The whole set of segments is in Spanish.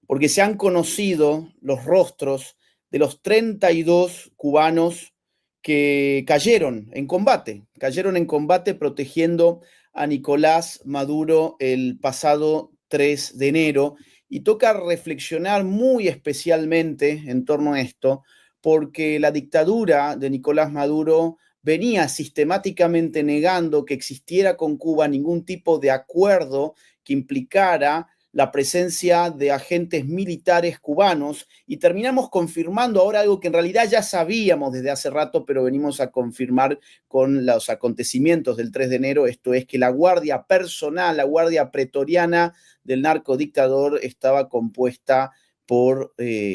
porque se han conocido los rostros de los 32 cubanos que cayeron en combate protegiendo a Nicolás Maduro el pasado 3 de enero. Y toca reflexionar muy especialmente en torno a esto, porque la dictadura de Nicolás Maduro venía sistemáticamente negando que existiera con Cuba ningún tipo de acuerdo que implicara la presencia de agentes militares cubanos, y terminamos confirmando ahora algo que en realidad ya sabíamos desde hace rato, pero venimos a confirmar con los acontecimientos del 3 de enero, esto es que la guardia personal, la guardia pretoriana del narcodictador estaba compuesta por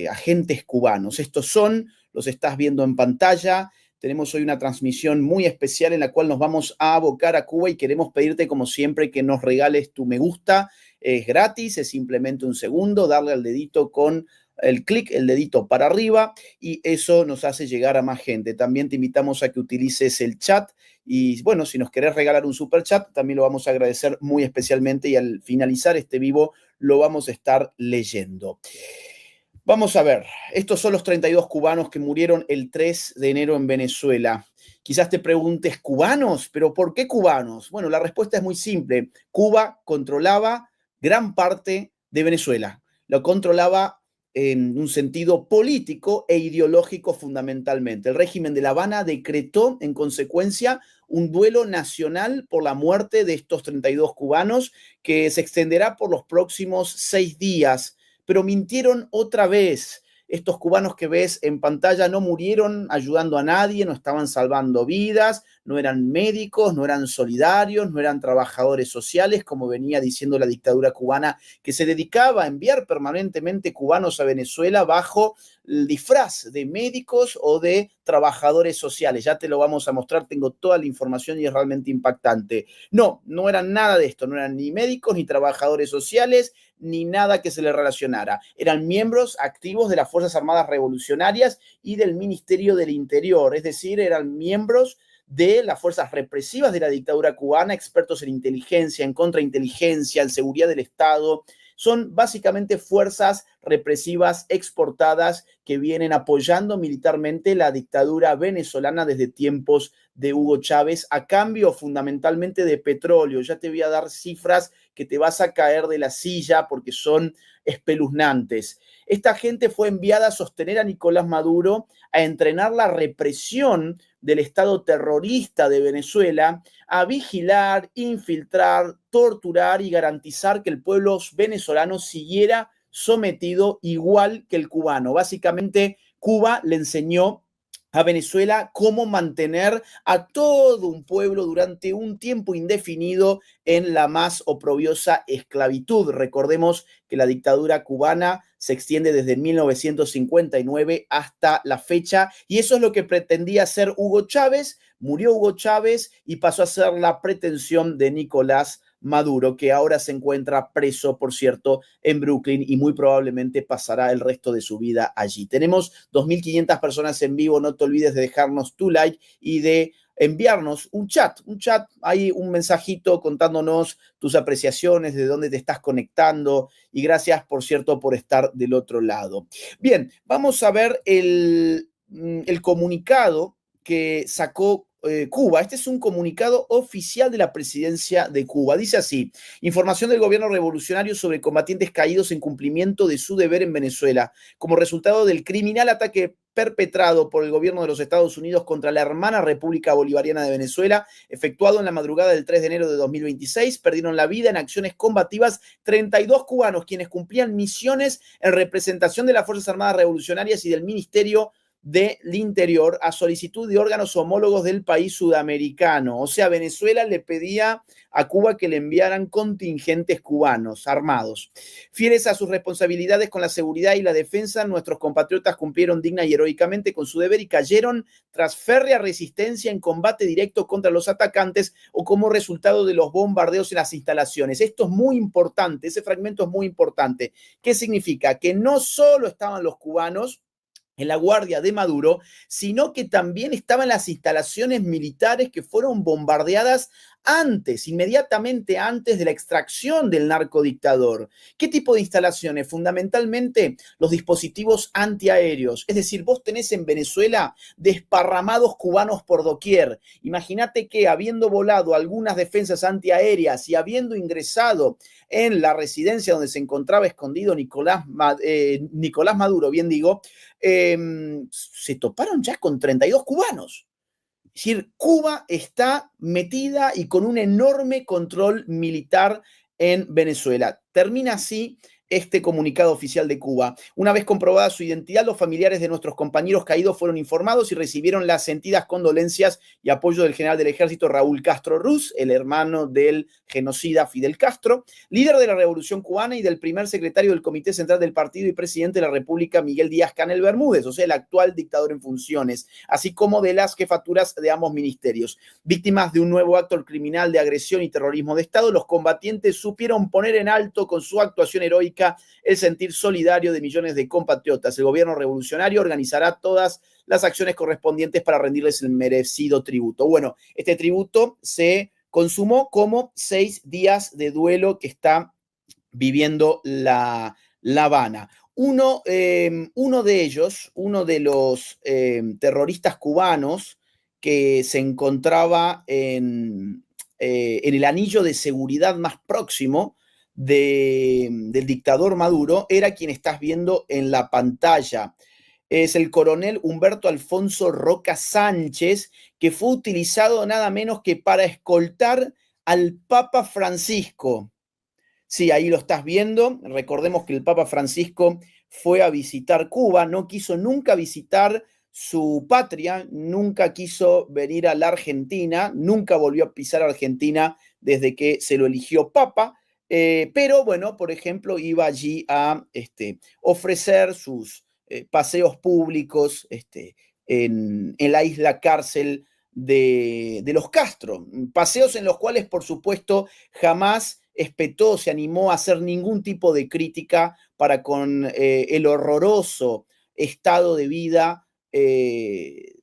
agentes cubanos. Estos son, los estás viendo en pantalla. Tenemos hoy una transmisión muy especial en la cual nos vamos a abocar a Cuba y queremos pedirte, como siempre, que nos regales tu me gusta. Es gratis, es simplemente un segundo, darle al dedito con el clic, el dedito para arriba, y eso nos hace llegar a más gente. También te invitamos a que utilices el chat y, bueno, si nos querés regalar un super chat, también lo vamos a agradecer muy especialmente, y al finalizar este vivo lo vamos a estar leyendo. Vamos a ver, estos son los 32 cubanos que murieron el 3 de enero en Venezuela. Quizás te preguntes, ¿cubanos? ¿Pero por qué cubanos? Bueno, la respuesta es muy simple. Cuba controlaba gran parte de Venezuela. Lo controlaba en un sentido político e ideológico fundamentalmente. El régimen de La Habana decretó, en consecuencia, un duelo nacional por la muerte de estos 32 cubanos que se extenderá por los próximos 6 días. Pero mintieron otra vez. Estos cubanos que ves en pantalla no murieron ayudando a nadie, no estaban salvando vidas, no eran médicos, no eran solidarios, no eran trabajadores sociales, como venía diciendo la dictadura cubana, que se dedicaba a enviar permanentemente cubanos a Venezuela bajo el disfraz de médicos o de trabajadores sociales. Ya te lo vamos a mostrar, tengo toda la información y es realmente impactante. No, no eran nada de esto, no eran ni médicos ni trabajadores sociales, ni nada que se le relacionara. Eran miembros activos de las Fuerzas Armadas Revolucionarias y del Ministerio del Interior, es decir, eran miembros de las fuerzas represivas de la dictadura cubana, expertos en inteligencia, en contrainteligencia, en seguridad del Estado. Son básicamente fuerzas represivas exportadas que vienen apoyando militarmente la dictadura venezolana desde tiempos de Hugo Chávez, a cambio fundamentalmente de petróleo. Ya te voy a dar cifras que te vas a caer de la silla porque son espeluznantes. Esta gente fue enviada a sostener a Nicolás Maduro, a entrenar la represión del Estado terrorista de Venezuela, a vigilar, infiltrar, torturar y garantizar que el pueblo venezolano siguiera sometido igual que el cubano. Básicamente, Cuba le enseñó a Venezuela cómo mantener a todo un pueblo durante un tiempo indefinido en la más oprobiosa esclavitud. Recordemos que la dictadura cubana se extiende desde 1959 hasta la fecha, y eso es lo que pretendía hacer Hugo Chávez. Murió Hugo Chávez y pasó a ser la pretensión de Nicolás Maduro, que ahora se encuentra preso, por cierto, en Brooklyn, y muy probablemente pasará el resto de su vida allí. Tenemos 2.500 personas en vivo, no te olvides de dejarnos tu like y de enviarnos un chat, hay un mensajito contándonos tus apreciaciones, de dónde te estás conectando, y gracias, por cierto, por estar del otro lado. Bien, vamos a ver el comunicado que sacó Cuba. Este es un comunicado oficial de la presidencia de Cuba. Dice así: información del gobierno revolucionario sobre combatientes caídos en cumplimiento de su deber en Venezuela, como resultado del criminal ataque perpetrado por el gobierno de los Estados Unidos contra la hermana República Bolivariana de Venezuela, efectuado en la madrugada del 3 de enero de 2026, perdieron la vida en acciones combativas 32 cubanos, quienes cumplían misiones en representación de las Fuerzas Armadas Revolucionarias y del Ministerio del Interior, a solicitud de órganos homólogos del país sudamericano. O sea, Venezuela le pedía a Cuba que le enviaran contingentes cubanos armados. Fieles a sus responsabilidades con la seguridad y la defensa, nuestros compatriotas cumplieron digna y heroicamente con su deber y cayeron tras férrea resistencia en combate directo contra los atacantes o como resultado de los bombardeos en las instalaciones. Esto es muy importante, ese fragmento es muy importante. ¿Qué significa? Que no solo estaban los cubanos en la guardia de Maduro, sino que también estaban las instalaciones militares que fueron bombardeadas inmediatamente antes de la extracción del narcodictador. ¿Qué tipo de instalaciones? Fundamentalmente los dispositivos antiaéreos. Es decir, vos tenés en Venezuela desparramados cubanos por doquier. Imagínate que habiendo volado algunas defensas antiaéreas y habiendo ingresado en la residencia donde se encontraba escondido Nicolás Maduro, bien digo, se toparon ya con 32 cubanos. Es decir, Cuba está metida y con un enorme control militar en Venezuela. Termina así este comunicado oficial de Cuba. Una vez comprobada su identidad, los familiares de nuestros compañeros caídos fueron informados y recibieron las sentidas condolencias y apoyo del general del ejército Raúl Castro Ruz, el hermano del genocida Fidel Castro, líder de la Revolución Cubana y del primer secretario del Comité Central del Partido y presidente de la República, Miguel Díaz-Canel Bermúdez, o sea, el actual dictador en funciones, así como de las jefaturas de ambos ministerios. Víctimas de un nuevo acto criminal de agresión y terrorismo de Estado, los combatientes supieron poner en alto con su actuación heroica el sentir solidario de millones de compatriotas. El gobierno revolucionario organizará todas las acciones correspondientes para rendirles el merecido tributo. Bueno, este tributo se consumó como 6 días de duelo que está viviendo La Habana. Uno de ellos, uno de los terroristas cubanos que se encontraba en el anillo de seguridad más próximo del dictador Maduro, era quien estás viendo en la pantalla. Es el coronel Humberto Alfonso Roca Sánchez, que fue utilizado nada menos que para escoltar al Papa Francisco. Sí, ahí lo estás viendo. Recordemos que el Papa Francisco fue a visitar Cuba, no quiso nunca visitar su patria, nunca quiso venir a la Argentina, nunca volvió a pisar Argentina desde que se lo eligió Papa. Pero bueno, por ejemplo, iba allí a ofrecer sus paseos públicos en la isla cárcel de los Castro. Paseos en los cuales, por supuesto, jamás espetó, se animó a hacer ningún tipo de crítica para con el horroroso estado de vida de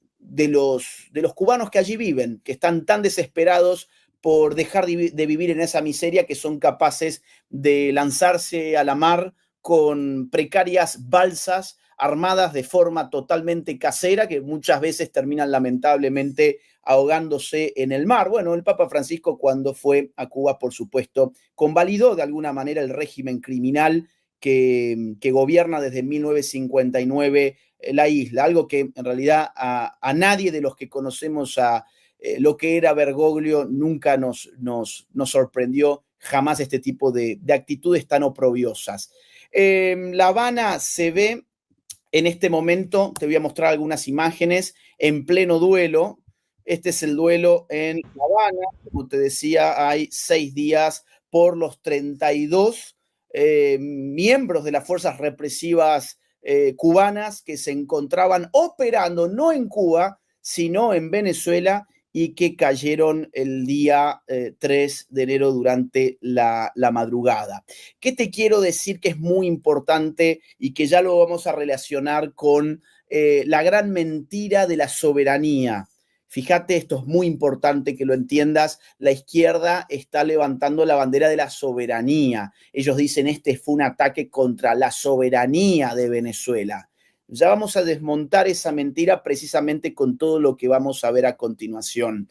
los cubanos que allí viven, que están tan desesperados por dejar de vivir en esa miseria que son capaces de lanzarse a la mar con precarias balsas armadas de forma totalmente casera que muchas veces terminan lamentablemente ahogándose en el mar. Bueno, el Papa Francisco cuando fue a Cuba, por supuesto, convalidó de alguna manera el régimen criminal que gobierna desde 1959 la isla, algo que en realidad a nadie de los que conocemos lo que era Bergoglio nunca nos sorprendió jamás este tipo de actitudes tan oprobiosas. La Habana se ve en este momento, te voy a mostrar algunas imágenes, en pleno duelo. Este es el duelo en La Habana, como te decía, hay 6 días por los 32 miembros de las fuerzas represivas cubanas que se encontraban operando no en Cuba, sino en Venezuela, y que cayeron el día 3 de enero durante la madrugada. ¿Qué te quiero decir que es muy importante y que ya lo vamos a relacionar con la gran mentira de la soberanía? Fíjate, esto es muy importante que lo entiendas. La izquierda está levantando la bandera de la soberanía. Ellos dicen, este fue un ataque contra la soberanía de Venezuela. Ya vamos a desmontar esa mentira precisamente con todo lo que vamos a ver a continuación.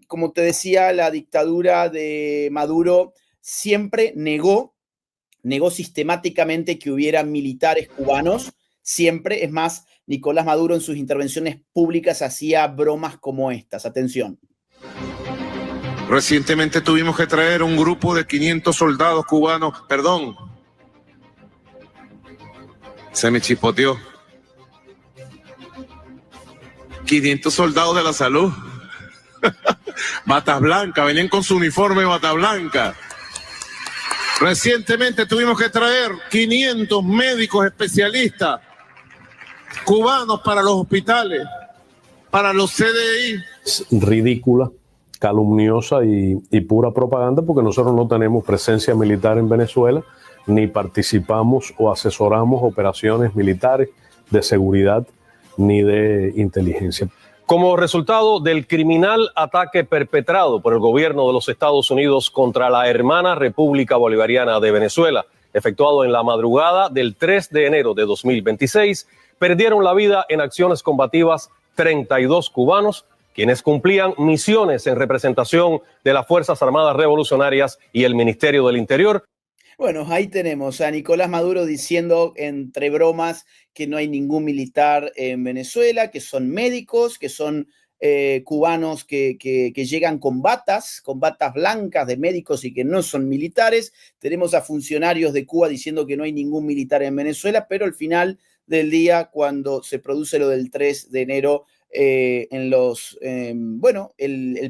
Como te decía, la dictadura de Maduro siempre negó sistemáticamente que hubiera militares cubanos, siempre. Es más, Nicolás Maduro en sus intervenciones públicas hacía bromas como estas. Atención. Recientemente tuvimos que traer un grupo de 500 soldados cubanos, perdón, se me chispoteó. 500 soldados de la salud. Batas blancas, venían con su uniforme bata blanca. Recientemente tuvimos que traer 500 médicos especialistas cubanos para los hospitales, para los CDI. Es ridícula, calumniosa y pura propaganda, porque nosotros no tenemos presencia militar en Venezuela, ni participamos o asesoramos operaciones militares de seguridad ni de inteligencia. Como resultado del criminal ataque perpetrado por el gobierno de los Estados Unidos contra la hermana República Bolivariana de Venezuela, efectuado en la madrugada del 3 de enero de 2026, perdieron la vida en acciones combativas 32 cubanos, quienes cumplían misiones en representación de las Fuerzas Armadas Revolucionarias y el Ministerio del Interior. Bueno, ahí tenemos a Nicolás Maduro diciendo entre bromas que no hay ningún militar en Venezuela, que son médicos, que son cubanos que llegan con batas blancas de médicos y que no son militares. Tenemos a funcionarios de Cuba diciendo que no hay ningún militar en Venezuela, pero al final del día, cuando se produce lo del 3 de enero, el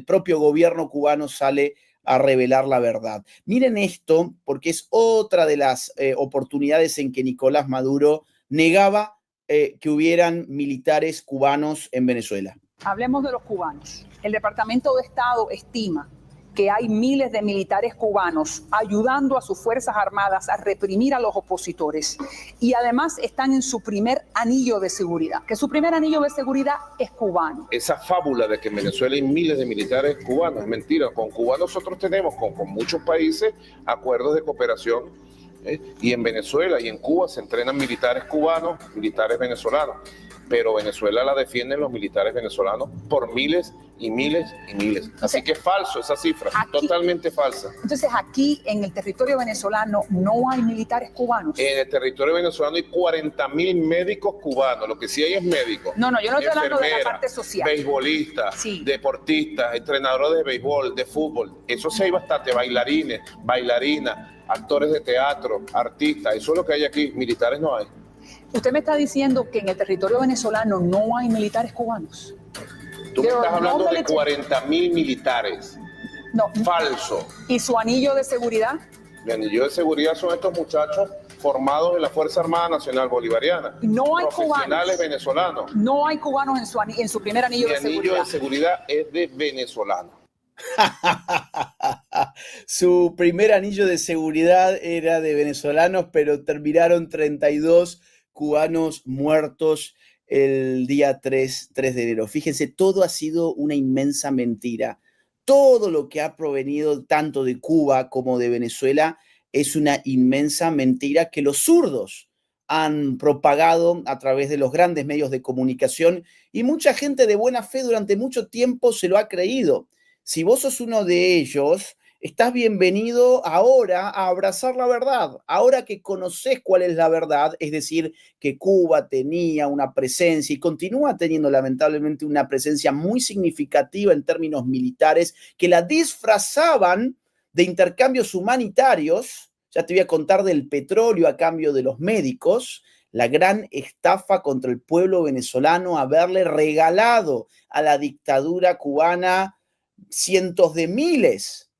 propio gobierno cubano sale a revelar la verdad. Miren esto, porque es otra de las oportunidades en que Nicolás Maduro negaba que hubieran militares cubanos en Venezuela. Hablemos de los cubanos. El Departamento de Estado estima que hay miles de militares cubanos ayudando a sus Fuerzas Armadas a reprimir a los opositores y además están en su primer anillo de seguridad, que su primer anillo de seguridad es cubano. Esa fábula de que en Venezuela hay miles de militares cubanos es mentira. Con Cuba nosotros tenemos con muchos países acuerdos de cooperación, y en Venezuela y en Cuba se entrenan militares cubanos, militares venezolanos, pero Venezuela la defienden los militares venezolanos por miles y miles y miles. Así que es falso esa cifra, totalmente falsa. Entonces aquí en el territorio venezolano no hay militares cubanos. En el territorio venezolano hay 40.000 médicos cubanos, lo que sí hay es médicos. No, yo no estoy hablando de la parte social. Beisbolistas, sí, deportistas, entrenadores de béisbol, de fútbol, eso sí hay bastante, bailarines, bailarinas, actores de teatro, artistas, eso es lo que hay aquí, militares no hay. Usted me está diciendo que en el territorio venezolano no hay militares cubanos. Tú me estás hablando de 40.000 militares. No. Falso. ¿Y su anillo de seguridad? Mi anillo de seguridad son estos muchachos formados en la Fuerza Armada Nacional Bolivariana. No hay profesionales cubanos. Venezolanos. No hay cubanos en su primer anillo de seguridad. Mi anillo de seguridad es de venezolano. Su primer anillo de seguridad era de venezolanos, pero terminaron 32 cubanos muertos el día 3 de enero. Fíjense, todo ha sido una inmensa mentira. Todo lo que ha provenido tanto de Cuba como de Venezuela es una inmensa mentira que los zurdos han propagado a través de los grandes medios de comunicación y mucha gente de buena fe durante mucho tiempo se lo ha creído. Si vos sos uno de ellos, estás bienvenido ahora a abrazar la verdad. Ahora que conocés cuál es la verdad, es decir, que Cuba tenía una presencia y continúa teniendo lamentablemente una presencia muy significativa en términos militares, que la disfrazaban de intercambios humanitarios. Ya te voy a contar del petróleo a cambio de los médicos, la gran estafa contra el pueblo venezolano, haberle regalado a la dictadura cubana cientos de miles,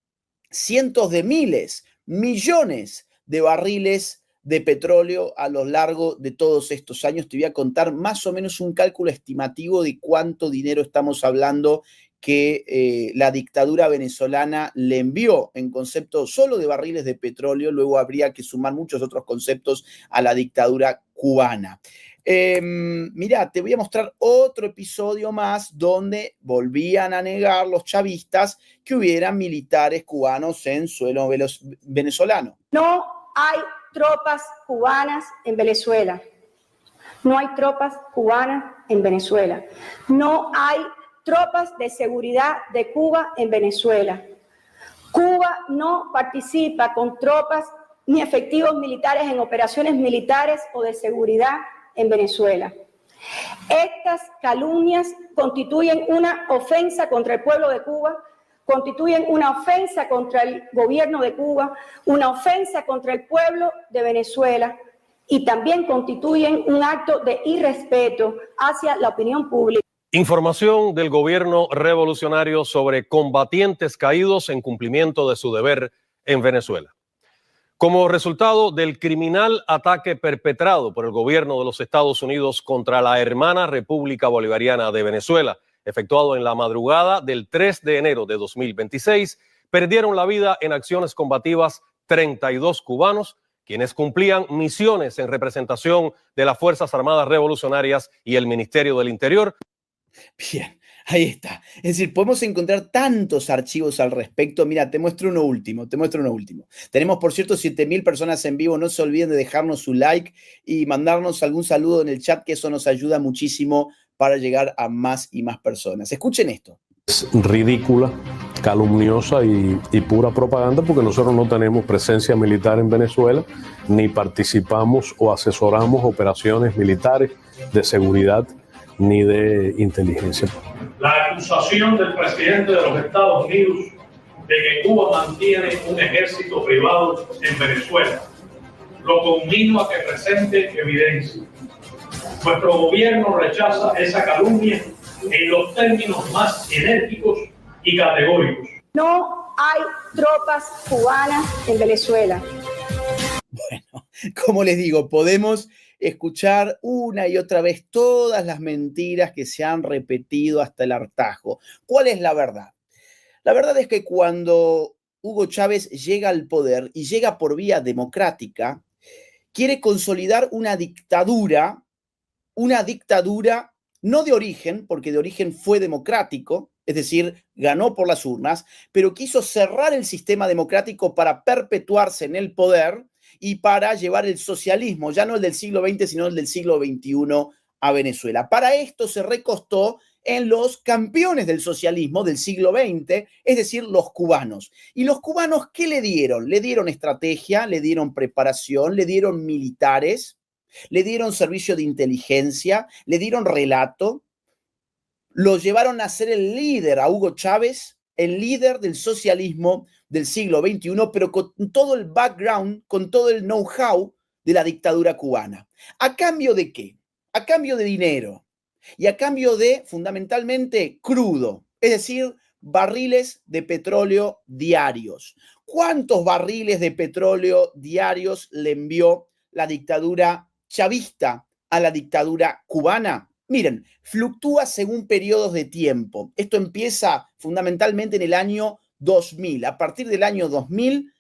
millones de barriles de petróleo a lo largo de todos estos años. Te voy a contar más o menos un cálculo estimativo de cuánto dinero estamos hablando que la dictadura venezolana le envió en concepto solo de barriles de petróleo. Luego habría que sumar muchos otros conceptos a la dictadura cubana. Mirá, te voy a mostrar otro episodio más donde volvían a negar los chavistas que hubieran militares cubanos en suelo venezolano. No hay tropas cubanas en Venezuela. No hay tropas cubanas en Venezuela. No hay tropas de seguridad de Cuba en Venezuela. Cuba no participa con tropas ni efectivos militares en operaciones militares o de seguridad en Venezuela. Estas calumnias constituyen una ofensa contra el pueblo de Cuba, constituyen una ofensa contra el gobierno de Cuba, una ofensa contra el pueblo de Venezuela y también constituyen un acto de irrespeto hacia la opinión pública. Información del gobierno revolucionario sobre combatientes caídos en cumplimiento de su deber en Venezuela. Como resultado del criminal ataque perpetrado por el gobierno de los Estados Unidos contra la hermana República Bolivariana de Venezuela, efectuado en la madrugada del 3 de enero de 2026, perdieron la vida en acciones combativas 32 cubanos, quienes cumplían misiones en representación de las Fuerzas Armadas Revolucionarias y el Ministerio del Interior. Bien, Ahí está. Es decir, podemos encontrar tantos archivos al respecto. Mira, te muestro uno último. Tenemos, por cierto, 7.000 personas en vivo. No se olviden de dejarnos su like y mandarnos algún saludo en el chat, que eso nos ayuda muchísimo para llegar a más y más personas. Escuchen esto. Es ridícula, calumniosa y pura propaganda, porque nosotros no tenemos presencia militar en Venezuela, ni participamos o asesoramos operaciones militares de seguridad ni de inteligencia. La acusación del presidente de los Estados Unidos de que Cuba mantiene un ejército privado en Venezuela. Lo conmino a que presente evidencia. Nuestro gobierno rechaza esa calumnia en los términos más enérgicos y categóricos. No hay tropas cubanas en Venezuela. Bueno, como les digo, podemos escuchar una y otra vez todas las mentiras que se han repetido hasta el hartazgo. ¿Cuál es la verdad? La verdad es que cuando Hugo Chávez llega al poder y llega por vía democrática, quiere consolidar una dictadura no de origen, porque de origen fue democrático, es decir, ganó por las urnas, pero quiso cerrar el sistema democrático para perpetuarse en el poder y para llevar el socialismo, ya no el del siglo XX, sino el del siglo XXI a Venezuela. Para esto se recostó en los campeones del socialismo del siglo XX, es decir, los cubanos. ¿Y los cubanos qué le dieron? Le dieron estrategia, le dieron preparación, le dieron militares, le dieron servicio de inteligencia, le dieron relato, lo llevaron a ser el líder, a Hugo Chávez, el líder del socialismo del siglo XXI, pero con todo el background, con todo el know-how de la dictadura cubana. ¿A cambio de qué? A cambio de dinero y a cambio de, fundamentalmente, crudo, es decir, barriles de petróleo diarios. ¿Cuántos barriles de petróleo diarios le envió la dictadura chavista a la dictadura cubana? Miren, fluctúa según periodos de tiempo. Esto empieza fundamentalmente en el año 2000. A partir del año 2000,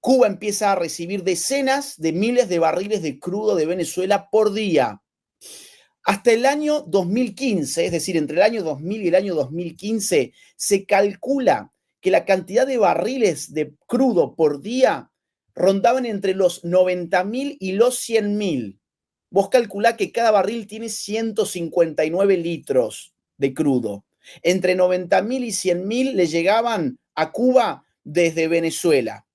Cuba empieza a recibir decenas de miles de barriles de crudo de Venezuela por día. Hasta el año 2015, es decir, entre el año 2000 y el año 2015, se calcula que la cantidad de barriles de crudo por día rondaban entre los 90.000 y los 100.000. Vos calculá que cada barril tiene 159 litros de crudo. Entre 90.000 y 100.000 le llegaban a Cuba desde Venezuela.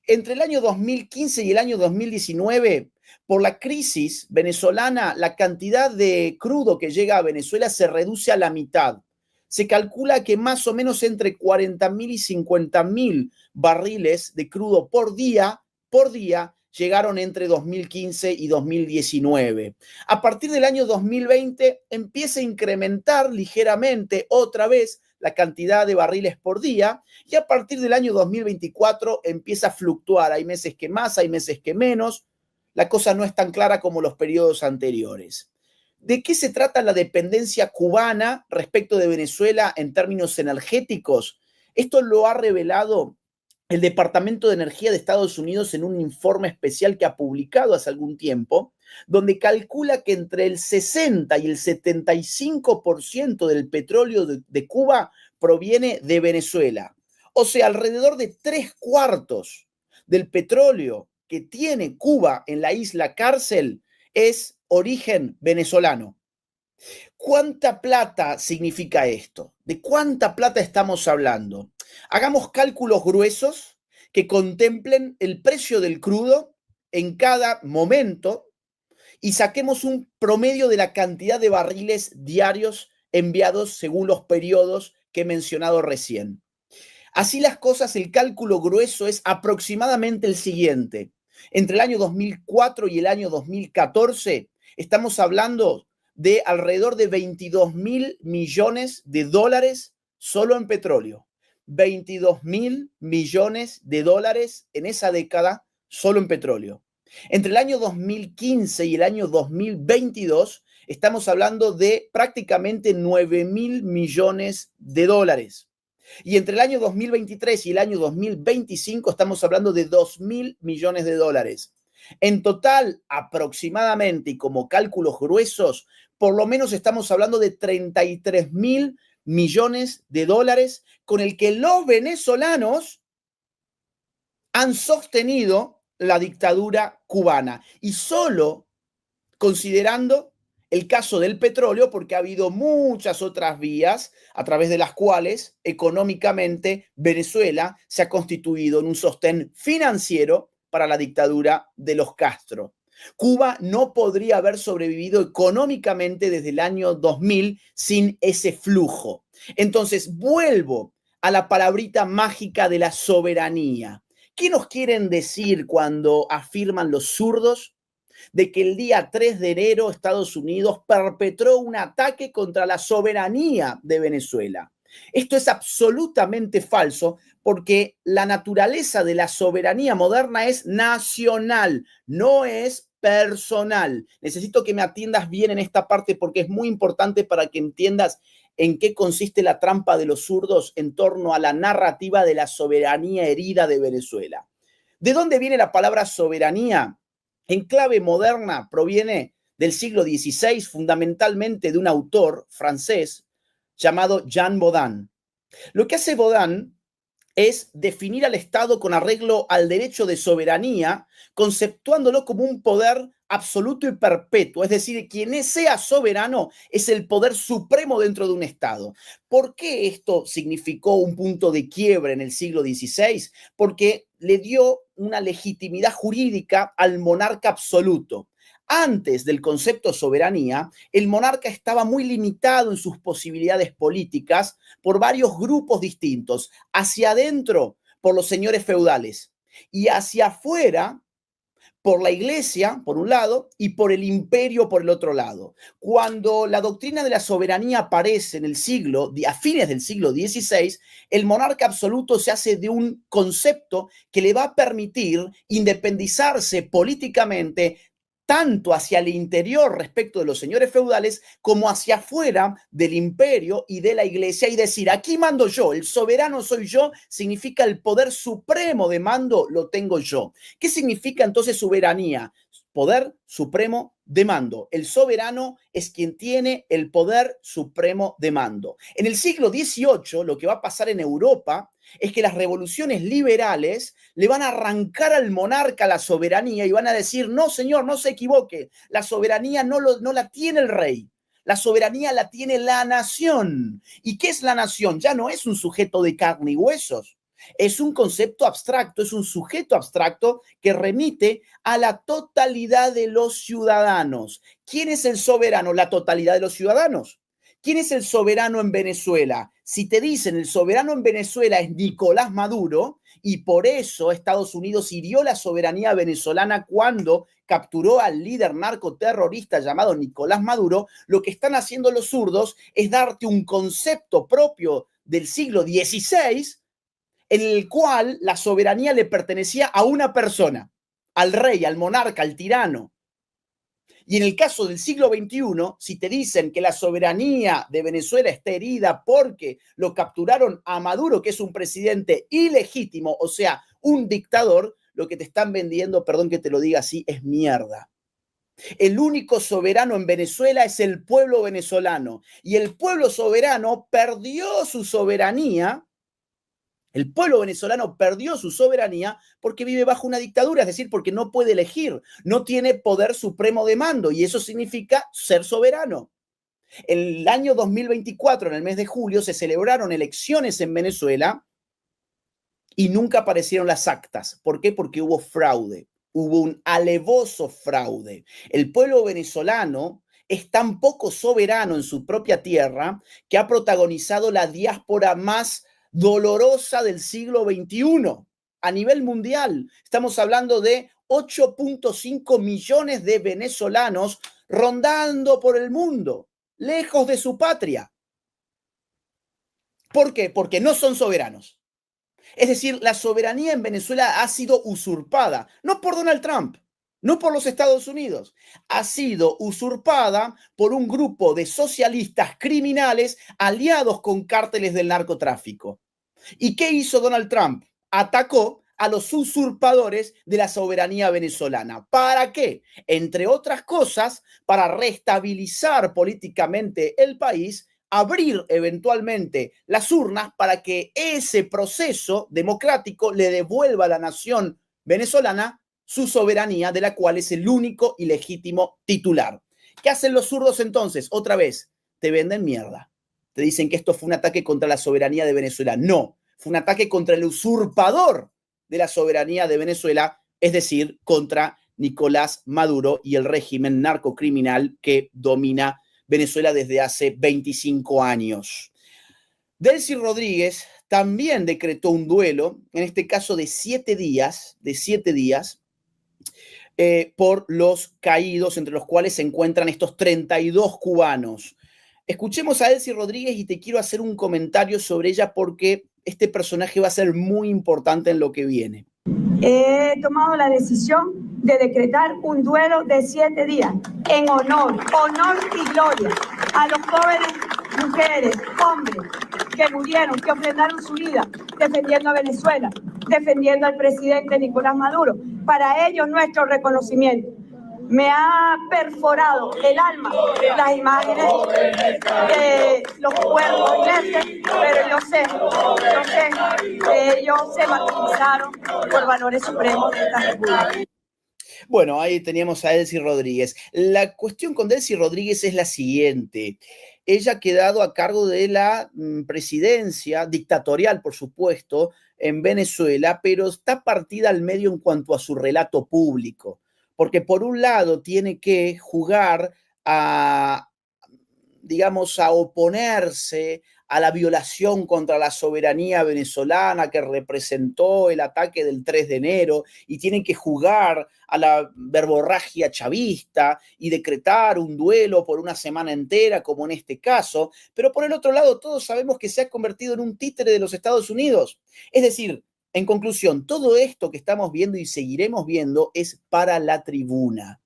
Entre el año 2015 y el año 2019, por la crisis venezolana, la cantidad de crudo que llega a Venezuela se reduce a la mitad. Se calcula que más o menos entre 40.000 y 50.000 barriles de crudo por día llegaron entre 2015 y 2019. A partir del año 2020 empieza a incrementar ligeramente otra vez la cantidad de barriles por día y a partir del año 2024 empieza a fluctuar. Hay meses que más, hay meses que menos. La cosa no es tan clara como los periodos anteriores. ¿De qué se trata la dependencia cubana respecto de Venezuela en términos energéticos? Esto lo ha revelado el Departamento de Energía de Estados Unidos en un informe especial que ha publicado hace algún tiempo, donde calcula que entre el 60 y el 75% del petróleo de Cuba proviene de Venezuela. O sea, alrededor de 3/4 del petróleo que tiene Cuba en la isla Cárcel es origen venezolano. ¿Cuánta plata significa esto? ¿De cuánta plata estamos hablando? Hagamos cálculos gruesos que contemplen el precio del crudo en cada momento y saquemos un promedio de la cantidad de barriles diarios enviados según los periodos que he mencionado recién. Así las cosas, el cálculo grueso es aproximadamente el siguiente. Entre el año 2004 y el año 2014 estamos hablando de alrededor de 22.000 millones de dólares solo en petróleo. 22.000 millones de dólares en esa década solo en petróleo. Entre el año 2015 y el año 2022 estamos hablando de prácticamente 9.000 millones de dólares. Y entre el año 2023 y el año 2025 estamos hablando de 2.000 millones de dólares. En total, aproximadamente, y como cálculos gruesos, por lo menos estamos hablando de 33.000 millones de dólares con el que los venezolanos han sostenido la dictadura cubana. Y solo considerando el caso del petróleo, porque ha habido muchas otras vías a través de las cuales económicamente Venezuela se ha constituido en un sostén financiero para la dictadura de los Castro. Cuba no podría haber sobrevivido económicamente desde el año 2000 sin ese flujo. Entonces, vuelvo a la palabrita mágica de la soberanía. ¿Qué nos quieren decir cuando afirman los zurdos de que el día 3 de enero Estados Unidos perpetró un ataque contra la soberanía de Venezuela? Esto es absolutamente falso porque la naturaleza de la soberanía moderna es nacional, no es personal. Necesito que me atiendas bien en esta parte porque es muy importante para que entiendas en qué consiste la trampa de los zurdos en torno a la narrativa de la soberanía herida de Venezuela. ¿De dónde viene la palabra soberanía? En clave moderna proviene del siglo XVI, fundamentalmente de un autor francés llamado Jean Bodin. Lo que hace Bodin es definir al Estado con arreglo al derecho de soberanía, conceptuándolo como un poder absoluto y perpetuo, es decir, quien sea soberano es el poder supremo dentro de un Estado. ¿Por qué esto significó un punto de quiebre en el siglo XVI? Porque le dio una legitimidad jurídica al monarca absoluto. Antes del concepto soberanía, el monarca estaba muy limitado en sus posibilidades políticas por varios grupos distintos. Hacia adentro, por los señores feudales, y hacia afuera, por la iglesia, por un lado, y por el imperio, por el otro lado. Cuando la doctrina de la soberanía aparece en el siglo, a fines del siglo XVI, el monarca absoluto se hace de un concepto que le va a permitir independizarse políticamente tanto hacia el interior respecto de los señores feudales como hacia afuera del imperio y de la iglesia y decir, aquí mando yo, el soberano soy yo, significa el poder supremo de mando lo tengo yo. ¿Qué significa entonces soberanía? Poder supremo de mando. El soberano es quien tiene el poder supremo de mando. En el siglo XVIII, lo que va a pasar en Europa es que las revoluciones liberales le van a arrancar al monarca la soberanía y van a decir, no señor, no se equivoque, la soberanía no la tiene el rey, la soberanía la tiene la nación. ¿Y qué es la nación? Ya no es un sujeto de carne y huesos, es un concepto abstracto, es un sujeto abstracto que remite a la totalidad de los ciudadanos. ¿Quién es el soberano? La totalidad de los ciudadanos. ¿Quién es el soberano en Venezuela? Si te dicen el soberano en Venezuela es Nicolás Maduro y por eso Estados Unidos hirió la soberanía venezolana cuando capturó al líder narcoterrorista llamado Nicolás Maduro, lo que están haciendo los zurdos es darte un concepto propio del siglo XVI en el cual la soberanía le pertenecía a una persona, al rey, al monarca, al tirano. Y en el caso del siglo XXI, si te dicen que la soberanía de Venezuela está herida porque lo capturaron a Maduro, que es un presidente ilegítimo, o sea, un dictador, lo que te están vendiendo, perdón que te lo diga así, es mierda. El único soberano en Venezuela es el pueblo venezolano. Y el pueblo soberano perdió su soberanía. El pueblo venezolano perdió su soberanía porque vive bajo una dictadura, es decir, porque no puede elegir, no tiene poder supremo de mando y eso significa ser soberano. En el año 2024, en el mes de julio, se celebraron elecciones en Venezuela y nunca aparecieron las actas. ¿Por qué? Porque hubo fraude, hubo un alevoso fraude. El pueblo venezolano es tan poco soberano en su propia tierra que ha protagonizado la diáspora más dolorosa del siglo XXI a nivel mundial. Estamos hablando de 8.5 millones de venezolanos rondando por el mundo, lejos de su patria. ¿Por qué? Porque no son soberanos. Es decir, la soberanía en Venezuela ha sido usurpada, no por Donald Trump, no por los Estados Unidos, ha sido usurpada por un grupo de socialistas criminales aliados con cárteles del narcotráfico. ¿Y qué hizo Donald Trump? Atacó a los usurpadores de la soberanía venezolana. ¿Para qué? Entre otras cosas, para restabilizar políticamente el país abrir eventualmente las urnas para que ese proceso democrático le devuelva a la nación venezolana su soberanía, de la cual es el único y legítimo titular. ¿Qué hacen los zurdos entonces? Otra vez, te venden mierda. Te dicen que esto fue un ataque contra la soberanía de Venezuela. No, fue un ataque contra el usurpador de la soberanía de Venezuela, es decir, contra Nicolás Maduro y el régimen narcocriminal que domina Venezuela desde hace 25 años. Delcy Rodríguez también decretó un duelo, en este caso de 7 días, por los caídos, entre los cuales se encuentran estos 32 cubanos. Escuchemos a Delcy Rodríguez y te quiero hacer un comentario sobre ella porque este personaje va a ser muy importante en lo que viene. He tomado la decisión de decretar un duelo de 7 días en honor y gloria a los jóvenes, mujeres, hombres que murieron, que ofrendaron su vida defendiendo a Venezuela, defendiendo al presidente Nicolás Maduro. Para ellos nuestro reconocimiento. Me ha perforado el alma las imágenes de los cuerpos inertes, pero yo sé que ellos se martirizaron por valores supremos de esta república. Bueno, ahí teníamos a Delcy Rodríguez. La cuestión con Delcy Rodríguez es la siguiente. Ella ha quedado a cargo de la presidencia dictatorial, por supuesto, en Venezuela, pero está partida al medio en cuanto a su relato público. Porque por un lado tiene que jugar a oponerse a la violación contra la soberanía venezolana que representó el ataque del 3 de enero y tiene que jugar a la verborragia chavista y decretar un duelo por una semana entera, como en este caso. Pero por el otro lado, todos sabemos que se ha convertido en un títere de los Estados Unidos. Es decir, en conclusión, todo esto que estamos viendo y seguiremos viendo es para la tribuna.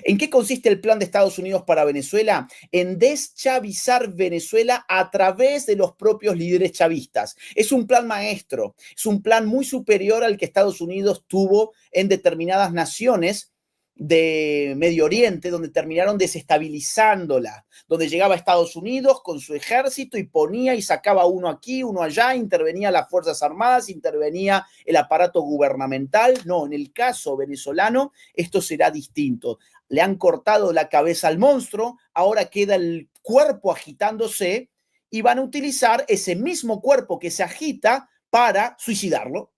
¿En qué consiste el plan de Estados Unidos para Venezuela? En deschavizar Venezuela a través de los propios líderes chavistas. Es un plan maestro, es un plan muy superior al que Estados Unidos tuvo en determinadas naciones de Medio Oriente, donde terminaron desestabilizándola, donde llegaba Estados Unidos con su ejército y ponía y sacaba uno aquí, uno allá, intervenía las Fuerzas Armadas, intervenía el aparato gubernamental. No, en el caso venezolano esto será distinto. Le han cortado la cabeza al monstruo, ahora queda el cuerpo agitándose y van a utilizar ese mismo cuerpo que se agita para suicidarlo.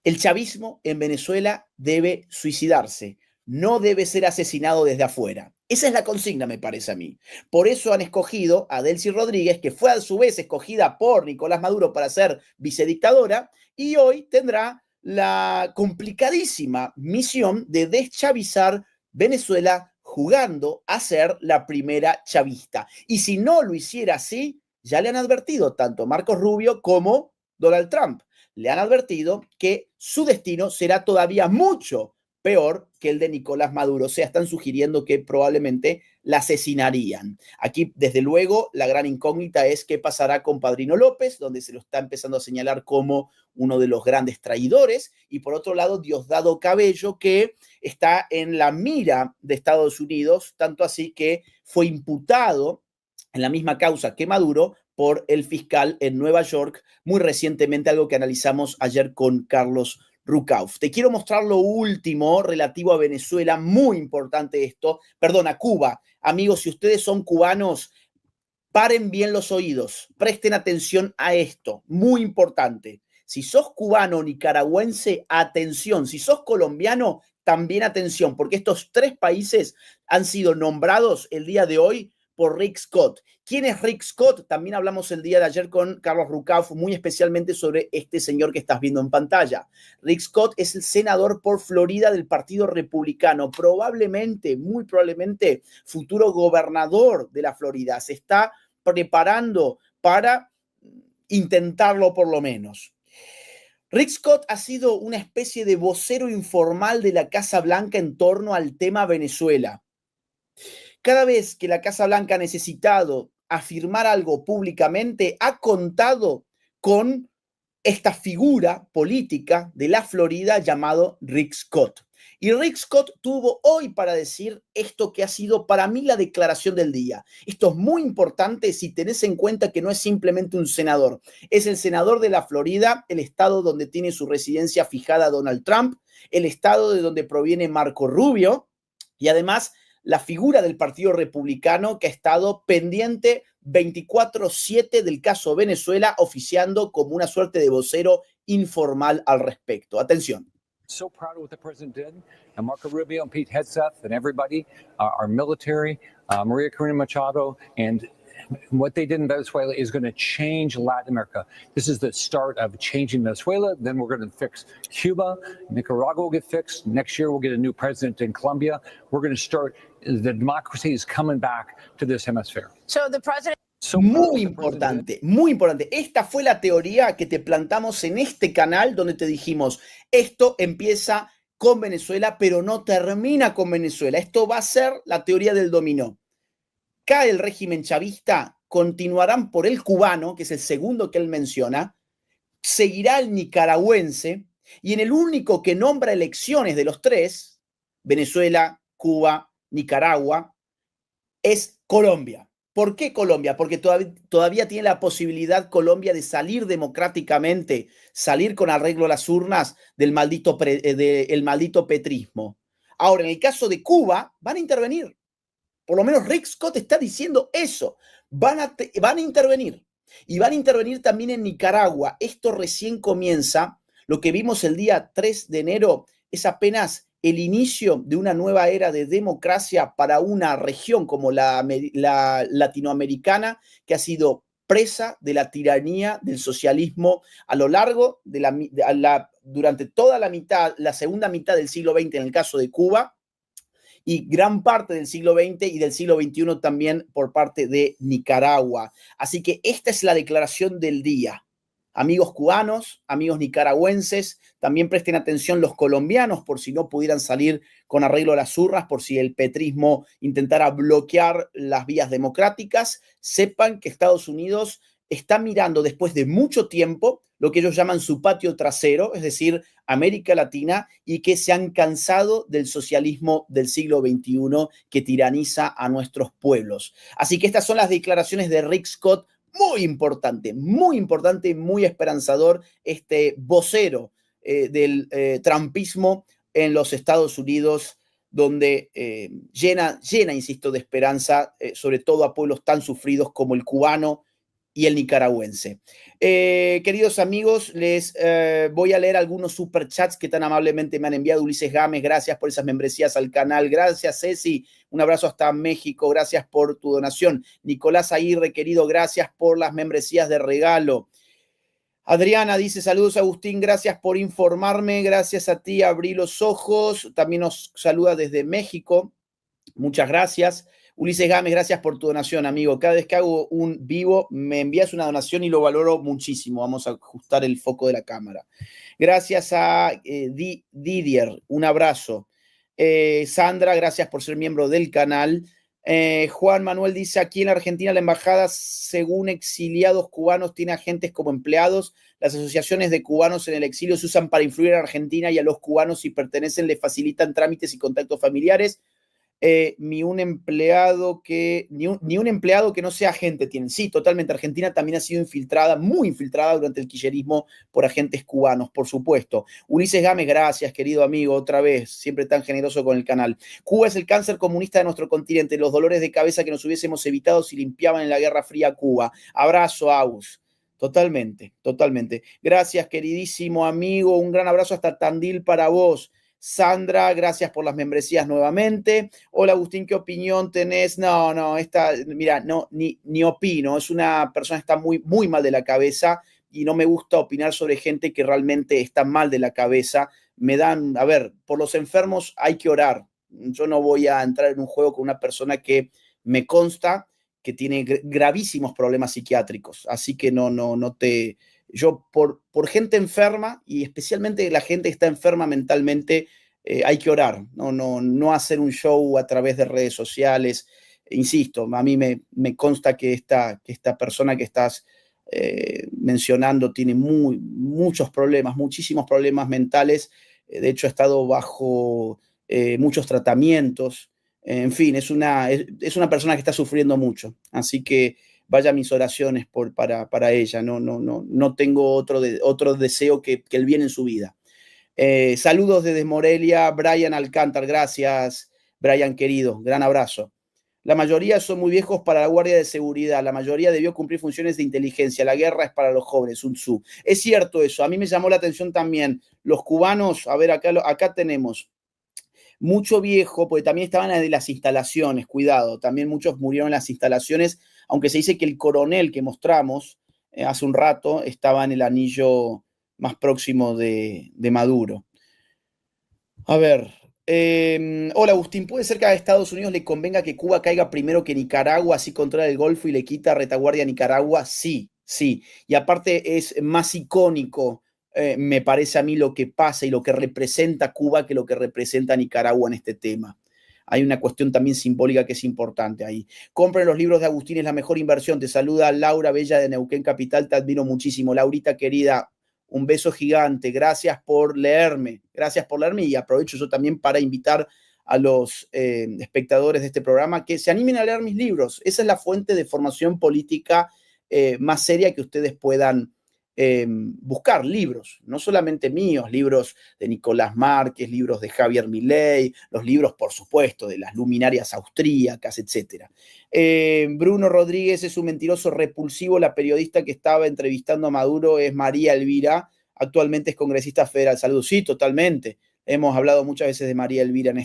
El chavismo en Venezuela debe suicidarse, no debe ser asesinado desde afuera. Esa es la consigna, me parece a mí. Por eso han escogido a Delcy Rodríguez, que fue a su vez escogida por Nicolás Maduro para ser vicedictadora, y hoy tendrá la complicadísima misión de deschavizar Venezuela jugando a ser la primera chavista. Y si no lo hiciera así, ya le han advertido tanto Marcos Rubio como Donald Trump. Le han advertido que su destino será todavía mucho peor que el de Nicolás Maduro. O sea, están sugiriendo que probablemente la asesinarían. Aquí, desde luego, la gran incógnita es qué pasará con Padrino López, donde se lo está empezando a señalar como uno de los grandes traidores. Y por otro lado, Diosdado Cabello, que está en la mira de Estados Unidos, tanto así que fue imputado en la misma causa que Maduro por el fiscal en Nueva York, muy recientemente, algo que analizamos ayer con Carlos Rucauf. Te quiero mostrar lo último relativo a Venezuela, muy importante esto, perdón, a Cuba. Amigos, si ustedes son cubanos, paren bien los oídos, presten atención a esto, muy importante. Si sos cubano o nicaragüense, atención. Si sos colombiano, también atención, porque estos 3 países han sido nombrados el día de hoy por Rick Scott. ¿Quién es Rick Scott? También hablamos el día de ayer con Carlos Rucauf, muy especialmente sobre este señor que estás viendo en pantalla. Rick Scott es el senador por Florida del Partido Republicano, probablemente, muy probablemente, futuro gobernador de la Florida. Se está preparando para intentarlo por lo menos. Rick Scott ha sido una especie de vocero informal de la Casa Blanca en torno al tema Venezuela. Cada vez que la Casa Blanca ha necesitado afirmar algo públicamente, ha contado con esta figura política de la Florida llamado Rick Scott. Y Rick Scott tuvo hoy para decir esto que ha sido para mí la declaración del día. Esto es muy importante si tenés en cuenta que no es simplemente un senador, es el senador de la Florida, el estado donde tiene su residencia fijada Donald Trump, el estado de donde proviene Marco Rubio y además la figura del Partido Republicano que ha estado pendiente 24/7 del caso Venezuela, oficiando como una suerte de vocero informal al respecto. Atención. So proud of what the president did, and Marco Rubio and Pete Hegseth and everybody, our military, Maria Corina Machado, and what they did in Venezuela is going to change Latin America. This is the start of changing Venezuela. Then we're going to fix Cuba. Nicaragua will get fixed. Next year, we'll get a new president in Colombia. We're going to start, the democracy is coming back to this hemisphere. So the president. Muy importante, muy importante. Esta fue la teoría que te plantamos en este canal donde te dijimos, esto empieza con Venezuela, pero no termina con Venezuela. Esto va a ser la teoría del dominó. Cae el régimen chavista, continuarán por el cubano, que es el segundo que él menciona, seguirá el nicaragüense, y en el único que nombra elecciones de los tres, Venezuela, Cuba, Nicaragua, es Colombia. ¿Por qué Colombia? Porque todavía tiene la posibilidad Colombia de salir democráticamente, salir con arreglo a las urnas del maldito petrismo. Ahora, en el caso de Cuba, van a intervenir. Por lo menos Rick Scott está diciendo eso. Van a intervenir. Y van a intervenir también en Nicaragua. Esto recién comienza. Lo que vimos el día 3 de enero es apenas el inicio de una nueva era de democracia para una región como la latinoamericana, que ha sido presa de la tiranía del socialismo a lo largo de durante toda la segunda mitad del siglo XX en el caso de Cuba, y gran parte del siglo XX y del siglo XXI también por parte de Nicaragua. Así que esta es la declaración del día. Amigos cubanos, amigos nicaragüenses, también presten atención los colombianos por si no pudieran salir con arreglo a las urnas, por si el petrismo intentara bloquear las vías democráticas. Sepan que Estados Unidos está mirando después de mucho tiempo lo que ellos llaman su patio trasero, es decir, América Latina, y que se han cansado del socialismo del siglo XXI que tiraniza a nuestros pueblos. Así que estas son las declaraciones de Rick Scott. Muy importante, muy esperanzador este vocero del trumpismo en los Estados Unidos, donde llena, insisto, de esperanza, sobre todo a pueblos tan sufridos como el cubano y el nicaragüense. Queridos amigos, les voy a leer algunos superchats que tan amablemente me han enviado. Ulises Gámez, gracias por esas membresías al canal. Gracias, Ceci. Un abrazo hasta México. Gracias por tu donación. Nicolás Aguirre, querido, gracias por las membresías de regalo. Adriana dice, saludos Agustín, gracias por informarme. Gracias a ti, abrí los ojos. También nos saluda desde México. Muchas gracias. Ulises Gámez, gracias por tu donación, amigo. Cada vez que hago un vivo, me envías una donación y lo valoro muchísimo. Vamos a ajustar el foco de la cámara. Gracias a Didier, un abrazo. Sandra, gracias por ser miembro del canal. Juan Manuel dice, aquí en la Argentina la embajada, según exiliados cubanos, tiene agentes como empleados. Las asociaciones de cubanos en el exilio se usan para influir a Argentina y a los cubanos, si pertenecen, les facilitan trámites y contactos familiares. Ni un empleado que no sea agente tienen. Sí, totalmente. Argentina también ha sido infiltrada, muy infiltrada durante el kirchnerismo por agentes cubanos, por supuesto. Ulises Gámez, gracias, querido amigo, otra vez, siempre tan generoso con el canal. Cuba es el cáncer comunista de nuestro continente, los dolores de cabeza que nos hubiésemos evitado si limpiaban en la Guerra Fría Cuba. Abrazo, Agus. Totalmente, totalmente. Gracias, queridísimo amigo. Un gran abrazo hasta Tandil para vos. Sandra, gracias por las membresías nuevamente. Hola, Agustín, ¿qué opinión tenés? Ni opino. Es una persona que está muy mal de la cabeza y no me gusta opinar sobre gente que realmente está mal de la cabeza. Por los enfermos hay que orar. Yo no voy a entrar en un juego con una persona que me consta que tiene gravísimos problemas psiquiátricos. Así que yo por gente enferma, y especialmente la gente que está enferma mentalmente, hay que orar, no hacer un show a través de redes sociales. Insisto, a mí me consta que esta persona que estás mencionando tiene muchísimos problemas mentales. de hecho ha estado bajo muchos tratamientos. En fin, es una persona que está sufriendo mucho, así que vaya mis oraciones para ella. No tengo otro deseo que el bien en su vida. Saludos desde Morelia, Brian Alcántar. Gracias, Brian querido. Gran abrazo. La mayoría son muy viejos para la Guardia de Seguridad. La mayoría debió cumplir funciones de inteligencia. La guerra es para los jóvenes, Sun Tzu. Es cierto eso. A mí me llamó la atención también. Los cubanos, a ver, acá tenemos mucho viejo, porque también estaban en las instalaciones, cuidado. También muchos murieron en las instalaciones, aunque se dice que el coronel que mostramos hace un rato estaba en el anillo más próximo de Maduro. A ver. Hola Agustín, ¿puede ser que a Estados Unidos le convenga que Cuba caiga primero que Nicaragua, así controla el Golfo y le quita retaguardia a Nicaragua? Sí. Y aparte es más icónico, me parece a mí, lo que pasa y lo que representa Cuba que lo que representa Nicaragua en este tema. Hay una cuestión también simbólica que es importante ahí. Compren los libros de Agustín, es la mejor inversión. Te saluda Laura Bella de Neuquén Capital, te admiro muchísimo. Laurita querida, un beso gigante, gracias por leerme y aprovecho yo también para invitar a los espectadores de este programa que se animen a leer mis libros. Esa es la fuente de formación política más seria que ustedes puedan buscar. Libros, no solamente míos, libros de Nicolás Márquez, libros de Javier Milei, los libros, por supuesto, de las luminarias austríacas, etc. Bruno Rodríguez es un mentiroso repulsivo. La periodista que estaba entrevistando a Maduro es María Elvira, actualmente es congresista federal. Saludos, sí, totalmente. Hemos hablado muchas veces de María Elvira en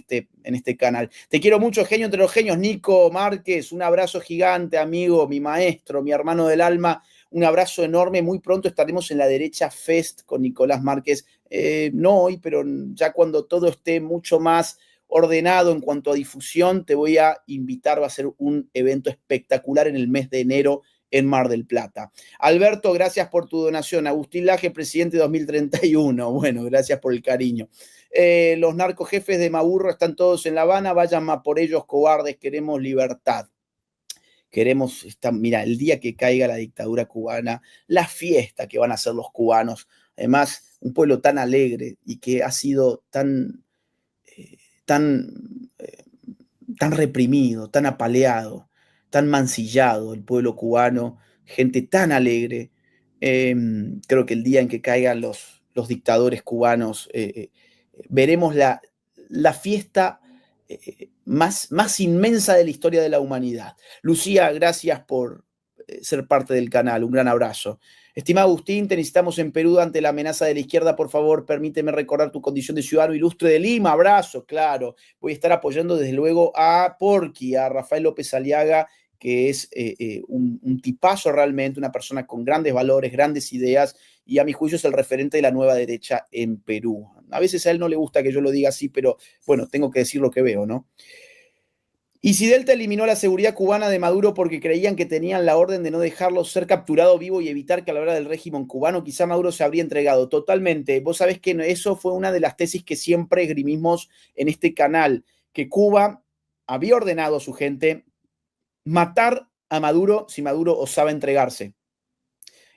este canal. Te quiero mucho, genio entre los genios. Nico Márquez, un abrazo gigante, amigo, mi maestro, mi hermano del alma. Un abrazo enorme. Muy pronto estaremos en La Derecha Fest con Nicolás Márquez. No hoy, pero ya cuando todo esté mucho más ordenado en cuanto a difusión, te voy a invitar. Va a ser un evento espectacular en el mes de enero en Mar del Plata. Alberto, gracias por tu donación. Agustín Laje, presidente 2031. Bueno, gracias por el cariño. Los narcojefes de Maduro están todos en La Habana. Vayan más por ellos, cobardes. Queremos libertad. Mira, el día que caiga la dictadura cubana, la fiesta que van a hacer los cubanos, además, un pueblo tan alegre y que ha sido tan reprimido, tan apaleado, tan mancillado el pueblo cubano, gente tan alegre. Creo que el día en que caigan los dictadores cubanos, veremos la fiesta más inmensa de la historia de la humanidad. Lucía, gracias por ser parte del canal. Un gran abrazo. Estimado Agustín, te necesitamos en Perú ante la amenaza de la izquierda. Por favor, permíteme recordar tu condición de ciudadano ilustre de Lima. Abrazo, claro. Voy a estar apoyando desde luego a Porky, a Rafael López Aliaga, que es un tipazo realmente, una persona con grandes valores, grandes ideas, y a mi juicio es el referente de la nueva derecha en Perú. A veces a él no le gusta que yo lo diga así, pero bueno, tengo que decir lo que veo, ¿no? Y si Delta eliminó la seguridad cubana de Maduro porque creían que tenían la orden de no dejarlo ser capturado vivo y evitar que a la hora del régimen cubano quizá Maduro se habría entregado. Totalmente. Vos sabés que eso fue una de las tesis que siempre esgrimimos en este canal, que Cuba había ordenado a su gente matar a Maduro si Maduro osaba entregarse.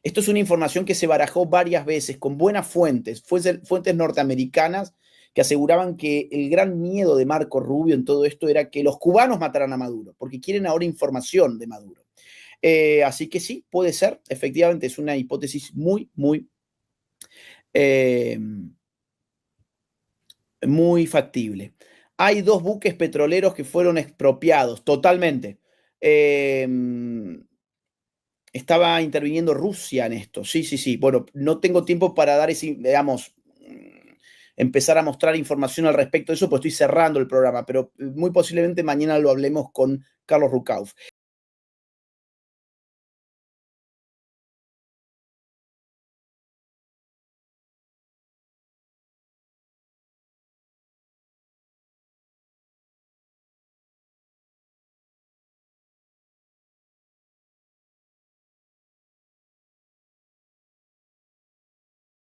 Esto es una información que se barajó varias veces con buenas fuentes norteamericanas que aseguraban que el gran miedo de Marco Rubio en todo esto era que los cubanos mataran a Maduro, porque quieren ahora información de Maduro. Así que sí, puede ser, efectivamente, es una hipótesis muy factible. Hay 2 buques petroleros que fueron expropiados, totalmente. Estaba interviniendo Rusia en esto. Sí. Bueno, no tengo tiempo para dar empezar a mostrar información al respecto de eso, pues estoy cerrando el programa, pero muy posiblemente mañana lo hablemos con Carlos Rucauf.